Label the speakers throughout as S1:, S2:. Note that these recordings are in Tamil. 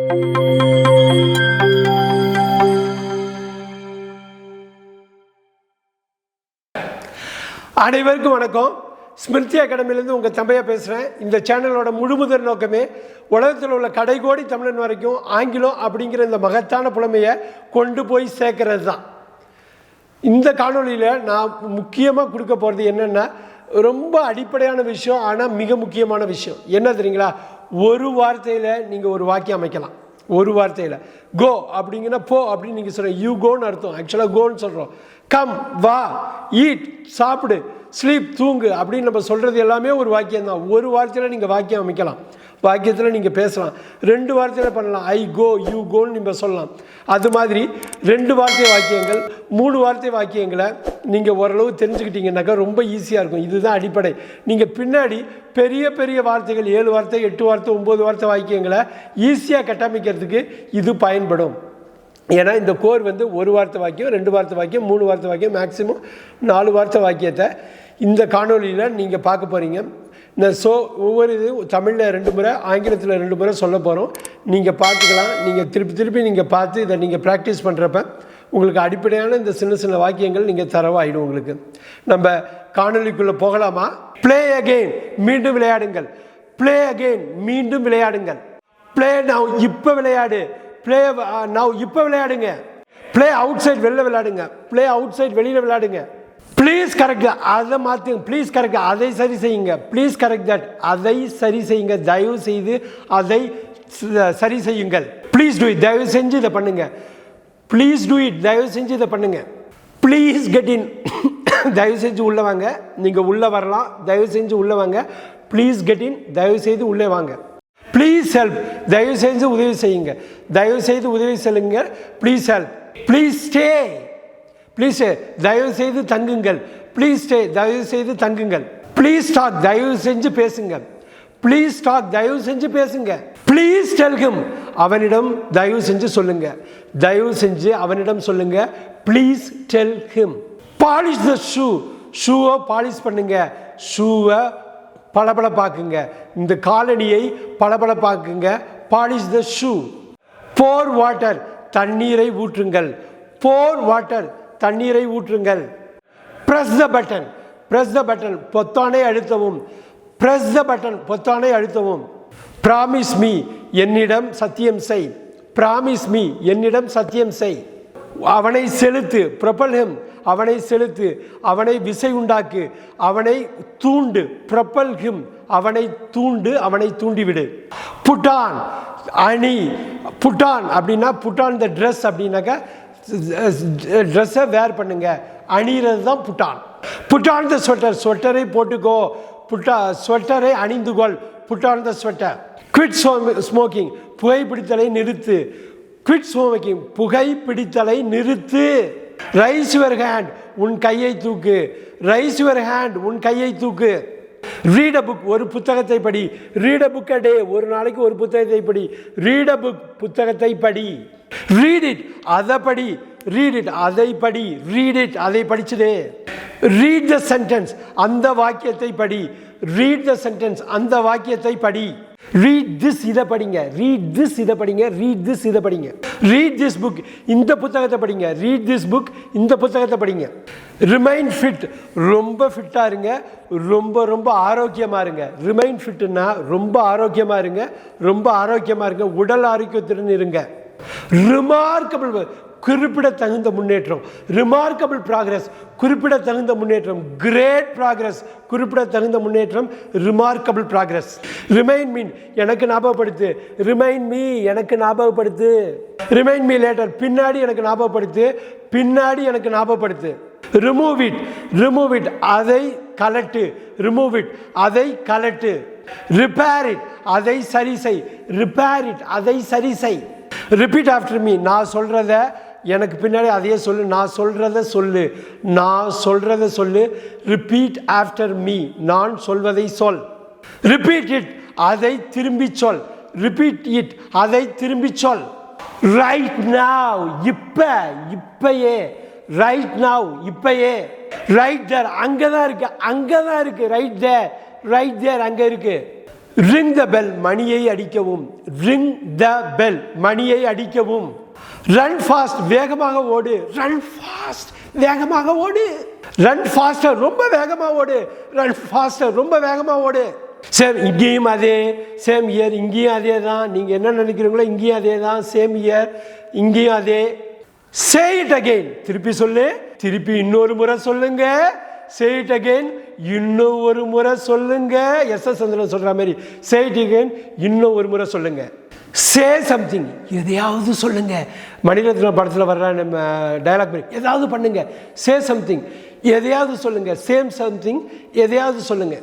S1: அனைவருக்கும் வணக்கம். ஸ்மிருதி அகாடமியிலேருந்து உங்கள் தம்பையா பேசுகிறேன். இந்த சேனலோட முழுமுதல் நோக்கமே உலகத்தில் உள்ள கடைகோடி தமிழன் வரைக்கும் ஆங்கிலம் அப்படிங்கிற இந்த மகத்தான புலமையை கொண்டு போய் சேர்க்கறது தான். இந்த காணொலியில் நான் முக்கியமாக கொடுக்க போகிறது என்னென்னா, ரொம்ப அடிப்படையான விஷயம், ஆனால் மிக முக்கியமான விஷயம் என்ன தெரியுங்களா? ஒரு வார்த்தையில் நீங்கள் ஒரு வாக்கியம் அமைக்கலாம். ஒரு வார்த்தையில் கோ அப்படிங்கன்னா போ அப்படின்னு நீங்கள் சொல்கிறீங்க. யூ கோன்னு அர்த்தம். ஆக்சுவலாக கோன்னு சொல்கிறோம். கம் வா, ஈட் சாப்பிடு, ஸ்லீப் தூங்கு அப்படின்னு நம்ம சொல்கிறது எல்லாமே ஒரு வாக்கியம் தான். ஒரு வார்த்தையில் நீங்கள் வாக்கியம் அமைக்கலாம். வாக்கியத்தில் நீங்கள் பேசலாம். ரெண்டு வார்த்தையில் பண்ணலாம். ஐ கோ, யூ கோன்னு நீங்கள் சொல்லலாம். அது மாதிரி ரெண்டு வார்த்தை வாக்கியங்கள், மூணு வார்த்தை வாக்கியங்களை நீங்கள் ஓரளவு தெரிஞ்சுக்கிட்டீங்கன்னாக்கா ரொம்ப ஈஸியாக இருக்கும். இதுதான் அடிப்படை. நீங்கள் பின்னாடி பெரிய பெரிய வார்த்தைகள் 7 வார்த்தை 8 வார்த்தை 9 வார்த்தை வாக்கியங்களை ஈஸியாக கட்டமைக்கிறதுக்கு இது பயன்படும். ஏன்னா இந்த கோர் வந்து ஒரு வார்த்தை வாக்கியம், 2 வார்த்தை வாக்கியம், 3 வார்த்தை வாக்கியம், மேக்ஸிமம் 4 வார்த்தை வாக்கியத்தை இந்த காணொலியில் நீங்கள் பார்க்க போகிறீங்க. ஒவ்வொரு இது தமிழில் 2 முறை, ஆங்கிலத்தில் 2 முறை சொல்ல போகிறோம். நீங்கள் பார்த்துக்கலாம். நீங்கள் திருப்பி நீங்கள் பார்த்து இதை நீங்கள் ப்ராக்டிஸ் பண்ணுறப்ப உங்களுக்கு அடிப்படையான இந்த சின்ன சின்ன வாக்கியங்கள் நீங்கள் தரவாயிடும். உங்களுக்கு நம்ம காணொலிக்குள்ளே போகலாமா? ப்ளே அகெயின், மீண்டும் விளையாடுங்கள். ப்ளே அகெயின், மீண்டும் விளையாடுங்கள். ப்ளே நவ், இப்போ விளையாடு. ப்ளே நவ், இப்போ விளையாடுங்க. ப்ளே அவுட் சைட், வெளில விளையாடுங்க. ப்ளே அவுட் சைட், வெளியில் விளையாடுங்க. ப்ளீஸ் கரெக்ட், அதை மாற்றுங்க. ப்ளீஸ் கரெக்ட், அதை சரி செய்யுங்க. ப்ளீஸ் கரெக்ட் தட், அதை சரி செய்யுங்க. தயவு செய்து அதை சரி செய்யுங்கள். ப்ளீஸ் டூ இட், தயவு செஞ்சு இதை பண்ணுங்க. ப்ளீஸ் டூ இட், தயவு செஞ்சு இதை பண்ணுங்க. ப்ளீஸ் கெட் இன், தயவு செஞ்சு உள்ளே வாங்க. நீங்கள் உள்ளே வரலாம், தயவு செஞ்சு உள்ளே வாங்க. ப்ளீஸ் கெட் இன், தயவு செய்து உள்ளே வாங்க. ப்ளீஸ் ஹெல்ப், தயவு செஞ்சு உதவி செய்யுங்க. தயவு செய்து உதவி செய்யுங்க. Please help. Please stay, please தயவு செய்து தங்குங்கள். ப்ளீஸ் ஸ்டே, தயவு செய்து தங்குங்கள். ப்ளீஸ் டாக், தயவு செஞ்சு பேசுங்க. ப்ளீஸ் டாக், தயவு செஞ்சு பேசுங்க. ப்ளீஸ் டெல் ஹிம், அவனிடம் தயவு செஞ்சு சொல்லுங்க. தயவு செஞ்சு அவனிடம் சொல்லுங்க. Please tell him. Polish the shoe, ஷூவை பாலிஷ் பண்ணுங்க. ஷூவை பளபளப்பாக்குங்க. இந்த காலணியை பளபளப்பாக்குங்க. Polish the shoe. Pour water, தண்ணீரை ஊற்றுங்கள். போர் வாட்டர், தண்ணீரை ஊற்றுங்கள். Press the button, press the button, பொத்தானை அழுத்தவும். பிரஸ் த பட்டன், பொத்தானை அழுத்தவும். ப்ராமிஸ் மீ, என்னிடம் சத்தியம் செய். ப்ராமிஸ் மீ, என்னிடம் சத்தியம் செய். அவனை செலுத்து, ப்ரொபல் ஹிம், அவனை செலுத்து. அவனை விசை உண்டாக்கு, அவனை தூண்டு. ப்ரொபல் ஹிம், அவனை தூண்டு, அவனை தூண்டிவிடு. புட்டான், அணி. புட்டான் அப்படின்னா புட்டான் த ட்ரெஸ் அப்படின்னாக்கா ட்ரெஸ்ஸை வேர் பண்ணுங்க. அணிகிறது தான் புட்டான். புட்டான் த ஸ்வெட்டர், ஸ்வெட்டரை போட்டுக்கோ. ஸ்வெட்டரை அணிந்துகொள். புட்டான் த ஸ்வெட்டர். குவிட் ஸ்மோக்கிங், புகைப்பிடித்தலை நிறுத்து. குவிட் ஸ்மோக்கிங், புகைப்பிடித்தலை நிறுத்து. ரைஸ் யுவர் ஹேண்ட், உன் கையை தூக்கு. ரைஸ் யுவர் ஹேண்ட், உன் கையை தூக்கு. ரீட் அ புக், ஒரு புத்தகத்தை படி. ரீட் அ புக் அ டே, ஒரு நாளைக்கு ஒரு புத்தகத்தை படி. ரீட் அ புக், புத்தகத்தை படி. ரீட் இட், அதை படி. ரீட் இட், அதை படி. ரீட் இட், அதை படிச்சுதே. ரீட் த சென்டென்ஸ், அந்த வாக்கியத்தை படி. ரீட் த சென்டென்ஸ், அந்த வாக்கியத்தை படி. ரீட் திஸ், இதை படிங்க. ரீட் திஸ், இதை படிங்க. ரீட் திஸ், இதை படிங்க. ரீட் திஸ் புக், இந்த புத்தகத்தை படிங்க. ரீட் திஸ் புக், இந்த புத்தகத்தை படிங்க. ரிமைன் ஃபிட், ரொம்ப ஃபிட்டாக இருங்க. ரொம்ப ரொம்ப ஆரோக்கியமாக இருங்க. ரிமைன் ஃபிட்னா ரொம்ப ஆரோக்கியமாக இருங்க. ரொம்ப ஆரோக்கியமாக இருங்க. உடல் ஆரோக்கியத்துடன் இருங்க. ரிமார்க்கபிள், குறிப்பிடத்தகுந்த முன்னேற்றம். ரிமார்க்கபிள் ப்ராக்ரஸ், குறிப்பிடத்தகுந்த முன்னேற்றம். கிரேட் ப்ராக்ரஸ், குறிப்பிடத்தகுந்த முன்னேற்றம். Remarkable progress. ரிமைண்ட் மீ, எனக்கு ஞாபகப்படுத்து. ரிமைண்ட் மீ, எனக்கு ஞாபகப்படுத்து. ரிமைண்ட் மீ லேட்டர், பின்னாடி எனக்கு ஞாபகப்படுத்து. பின்னாடி எனக்கு ஞாபகப்படுத்து. ரிமூவ் இட், ரிமூவ் இட், அதை கலட்டு. ரிமூவ் இட், அதை கலட்டு. ரிப்பேர் இட், அதை சரி செய். ரிப்பேர் இட், அதை சரி செய். ரிப்பீட் ஆஃப்டர் மீ, நான் சொல்கிறத எனக்கு பின்னாடி அதையே சொல்லு. நான் சொல்கிறத சொல்லு. நான் சொல்கிறத சொல்லு. ரிப்பீட் ஆஃப்டர் மீ, நான் சொல்வதை சொல். ரிப்பீட் இட், அதை திரும்பி சொல். ரிப்பீட் இட், அதை திரும்பி சொல். ரைட் நவ், இப்போ, இப்பயே. ரைட் நவ், இப்பயே. ரைட் தேர், அங்கே தான் இருக்கு. அங்கே தான் இருக்கு. ரைட் தேர், ரைட் தேர், அங்கே இருக்கு. ring the bell மணியை அடிக்கவும் ring the bell மணியை அடிக்கவும் run fast வேகமாக ஓடு run fast வேகமாக ஓடு run faster ரொம்ப வேகமாக ஓடு run faster ரொம்ப வேகமாக ஓடு சேம் இங்கேயும் அதே சேம் இயர் இங்கேயும் அதே தான் நீங்கள் என்ன நினைக்கிறீங்களோ இங்கேயும் அதே தான் சேம் இயர் இங்கேயும் அதே say it again திருப்பி சொல்லு திருப்பி இன்னொரு முறை சொல்லுங்க say it again இன்னும் ஒரு முறை சொல்லுங்க எஸ்எஸ் சந்திரன் சொல்ற மாதிரி say it again இன்னும் ஒரு முறை சொல்லுங்க say something எதையாவது சொல்லுங்க மணிரத்னம் படத்தில் வர்ற நம்ம டயலாக் மாதிரி ஏதாவது பண்ணுங்க say something எதையாவது சொல்லுங்க same something எதையாவது சொல்லுங்க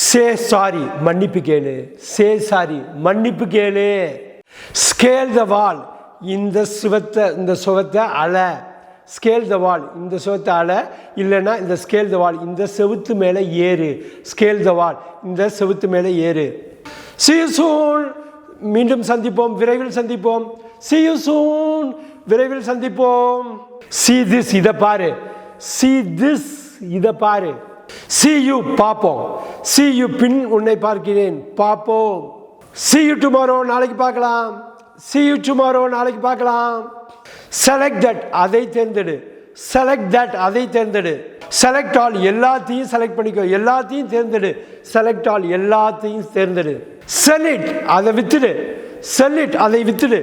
S1: say sorry மன்னிப்பு கேளு say sorry மன்னிப்பு கேளு scale the wall இந்த சுவத்தை அழ ஸ்கேல் த வால் இந்த சுவத்தை அழ இல்லைன்னா இந்த ஸ்கேல் த வால் இந்த செவுத்து மேலே ஏறு ஸ்கேல் த வால் இந்த செவுத்து மேலே ஏறு see you soon மீண்டும் சந்திப்போம் விரைவில் சந்திப்போம் see you soon விரைவில் சந்திப்போம் see this இதை பாரு see this இதை பாரு see you பார்ப்போம் see you பின் உன்னை பார்க்கிறேன் பார்ப்போம் see you tomorrow நாளைக்கு பார்க்கலாம் see you tomorrow நாளைக்கு பார்க்கலாம் select that அதை தேர்ந்தெடு select that அதை தேர்ந்தெடு select all எல்லாத்தையும் செலக்ட் பண்ணிக்கோ எல்லாத்தையும் தேர்ந்தெடு select all எல்லாத்தையும் தேர்ந்தெடு sell it அதை வித்துடு sell it அதை வித்துடு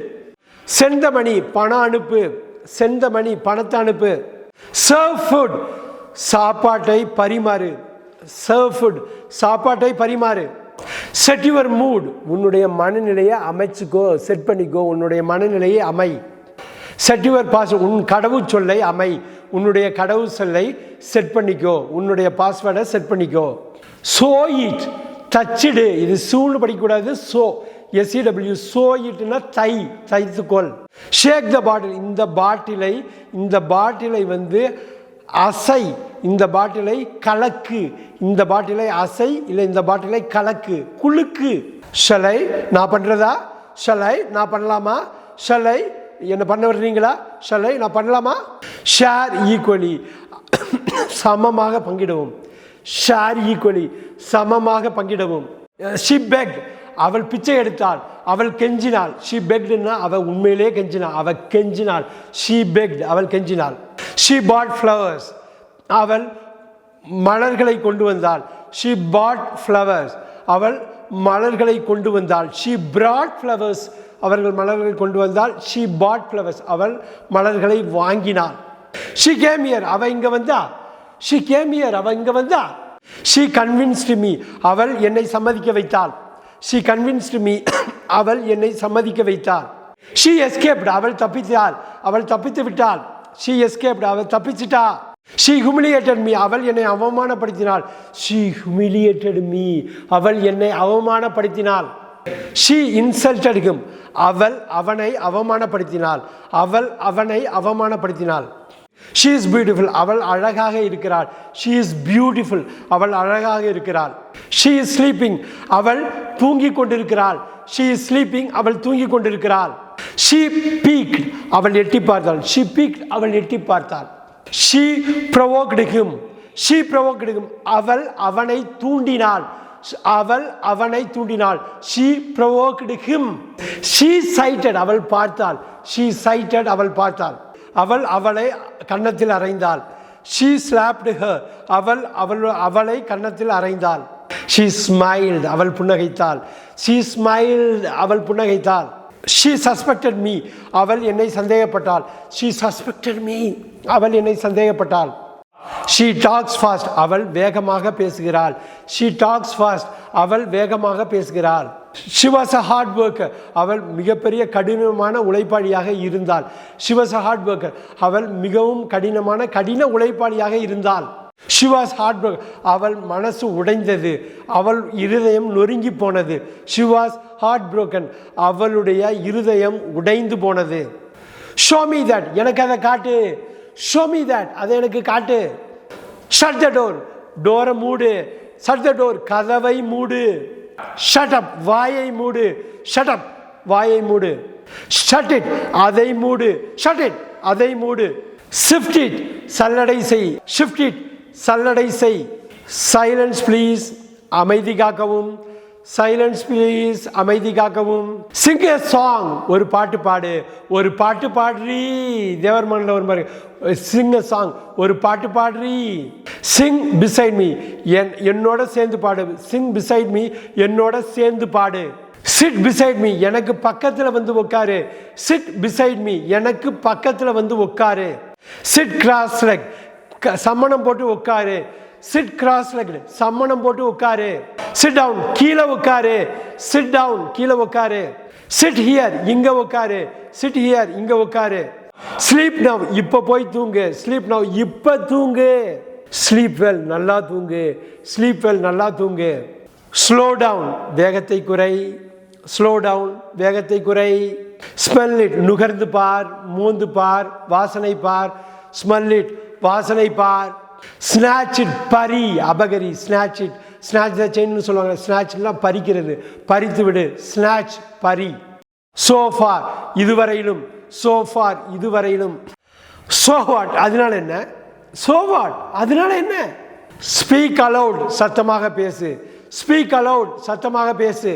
S1: send the money பணம் அனுப்பு send the money பணத்தை அனுப்பு serve food சாப்பாட்டை பரிமாறு serve food சாப்பாட்டை பரிமாறு set your mood உன்னுடைய மனநிலையை அமைச்சுக்கோ செட் பண்ணிக்கோ உன்னுடைய மனநிலையை அமை set your password உன் கடவுள் சொல்லை அமை உன்னுடைய கடவுள் சொல்லை செட் பண்ணிக்கோ உன்னுடைய பாஸ்வேர்டை செட் பண்ணிக்கோ so it தச்சிடு இது சூன்னு படிக்கக்கூடாது so SEW so itனா தைத்துக்கொள் shake the bottle இந்த பாட்டிலை வந்து அசை இந்த பாட்டிலை கலக்கு இந்த பாட்டிலை அசை இல்லை இந்த பாட்டிலை கலக்கு குலுக்கு ஷலை நான் பண்ணுறதா ஷலை நான் பண்ணலாமா ஷலை என்ன பண்ண வர்றீங்களா ஷலை நான் பண்ணலாமா ஷேர் ஈக்குவலி சமமாக பங்கிடவும் ஷேர் ஈக்குவலி சமமாக பங்கிடவும் she begged அவள் பிச்சை எடுத்தாள் அவள் கெஞ்சினாள் she beggedனா அவள் உண்மையிலே கெஞ்சினாள் அவள் கெஞ்சினாள் she begged அவள் கெஞ்சினாள் she bought flowers அவள் மலர்களை கொண்டு வந்தாள் she bought flowers அவள் மலர்களை கொண்டு வந்தாள் she brought flowers அவர்கள் மலர்களை கொண்டு வந்தாள் she bought flowers அவள் மலர்களை வாங்கினாள் she came here அவ இங்க வந்தா she came here அவ இங்க வந்தா she convinced me அவள் என்னை சம்மதிக்க வைத்தாள் she convinced me அவள் என்னை சம்மதிக்க வைத்தாள் she escaped அவள் தப்பித்தாள் அவள் தப்பித்து விட்டாள் she escaped அவள் தப்பிச்சிட்டா she humiliated me அவள் என்னை அவமானப்படுத்தினாள் she humiliated me அவள் என்னை அவமானப்படுத்தினாள் she insulted him அவள் அவனை அவமானப்படுத்தினாள் அவள் அவனை அவமானப்படுத்தினாள் she is beautiful அவள் அழகாக இருக்கிறாள் she is beautiful அவள் அழகாக இருக்கிறாள் she is sleeping அவள் தூங்கிக் கொண்டிருக்கிறாள் she is sleeping அவள் தூங்கிக் கொண்டிருக்கிறாள் she peeked அவள் எட்டி பார்த்தாள் she peeked அவள் எட்டி பார்த்தாள் she provoked him அவள் அவனை தூண்டினாள் அவள் அவனை தூண்டினாள் she provoked him she sighted அவள் பார்த்தாள் she sighted அவள் பார்த்தாள் அவள் அவளை கன்னத்தில் அறைந்தாள் she slapped her அவளை கன்னத்தில் அறைந்தாள் she smiled அவள் புன்னகைத்தாள் she smiled அவள் புன்னகைத்தாள் she suspected me அவள் என்னை சந்தேகப்பட்டாள் she suspected me அவள் என்னை சந்தேகப்பட்டாள் she talks fast அவள் வேகமாக பேசுகிறாள் she talks fast அவள் வேகமாக பேசுகிறாள் she was a hard worker அவள் மிகப்பெரிய கடினமான உழைப்பாளியாக இருந்தாள் she was a hard worker அவள் மிகவும் கடின உழைப்பாளியாக இருந்தாள் she was hard worker அவள் மனசு உடைந்தது அவள் இருதயம் நொறுங்கி போனது she was heartbroken அவளுடைய இருதயம் உடைந்து போனது show me that எனக்கு அதை காட்டு show me that அதை எனக்கு காட்டு shut the door டோரை மூடு shut the door கதவை மூடு shut up வாயை மூடு shut up வாயை மூடு shut it அதை மூடு shut it அதை மூடு shift it சல்லடை செய் shift it சல்லடை செய் silence please அமைதி காக்கவும் சைலன்ஸ் ப்ளீஸ், அமைதி காக்கவும். சிங் எ சாங், ஒரு பாட்டு பாடு. ஒரு பாட்டு பாடுறீ, தேவர்மனில் ஒரு மாதிரி. சிங் எ சாங், ஒரு பாட்டு பாடுறீ. சிங் பிசைட் மீ, என்னோட சேர்ந்து பாடு. சிங் பிசைட் மீ, என்னோட சேர்ந்து பாடு. சிட் பிசைட் மீ, எனக்கு பக்கத்தில் வந்து உட்காரு. சிட் பிசைட் மீ, எனக்கு பக்கத்தில் வந்து உட்காரு. சிட் கிராஸ் லெக், சம்மணம் போட்டு உட்காரு. சிட் கிராஸ் லெக், சம்மணம் போட்டு உட்காரு. சிட் டவுன், கீழே உட்காரு. சிட் டவுன், கீழே உட்காரு. சிட் ஹியர், இங்க உட்காரு. சிட் ஹியர், இங்க உட்காரு. ஸ்லீப் நவ், இப்போ போய் தூங்கு. ஸ்லீப் நவ், இப்போ தூங்கு. ஸ்லீப் வெல், நல்லா தூங்கு. ஸ்லீப் வெல், நல்லா தூங்கு. ஸ்லோ டவுன், வேகத்தை குறை. ஸ்லோ டவுன், வேகத்தை குறை. ஸ்மெல் இட், நுகர்ந்து பார், மூந்து பார், வாசனை பார். ஸ்மெல் இட், வாசனை பார். ஸ்நாச் இட், பறி, அபகரி. ஸ்நாச் இட், ஸ்நாச் த செயின்னு சொல்லுவாங்க. ஸ்நாச்லாம் பறிக்கிறது, பறித்து விடு. ஸ்நாச், பறி. சோஃபார், இதுவரையிலும். சோஃபார், இதுவரையிலும். சோவாட், அதனால என்ன? சோவாட், அதனால என்ன? ஸ்பீக் அலவுட், சத்தமாக பேசு. ஸ்பீக் அலவுட், சத்தமாக பேசு.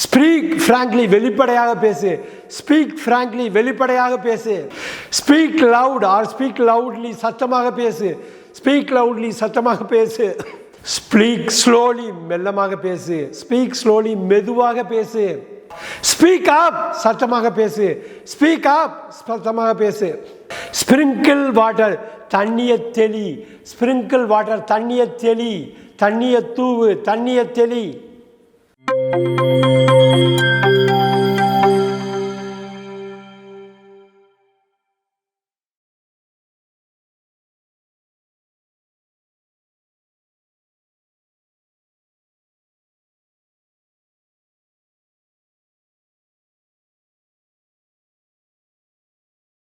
S1: ஸ்பீக் ஃப்ராங்க்லி, வெளிப்படையாக பேசு. ஸ்பீக் ஃப்ராங்க்லி, வெளிப்படையாக பேசு. Speak loud or speak loudly, சத்தமாக பேசு. ஸ்பீக் லவுட்லி, சத்தமாக பேசு. ஸ்பீக் ஸ்லோலி, மெல்லமாக பேசு. ஸ்பீக் ஸ்லோலி, மெதுவாக பேசு. ஸ்பீக் அப், சத்தமாக பேசு. ஸ்பீக் அப், சத்தமாக பேசு. ஸ்ப்ரிங்கிள் வாட்டர், தண்ணிய தெளி. ஸ்ப்ரிங்கிள் வாட்டர், தண்ணிய தெளி. தண்ணிய தூவு, தண்ணிய தெளி.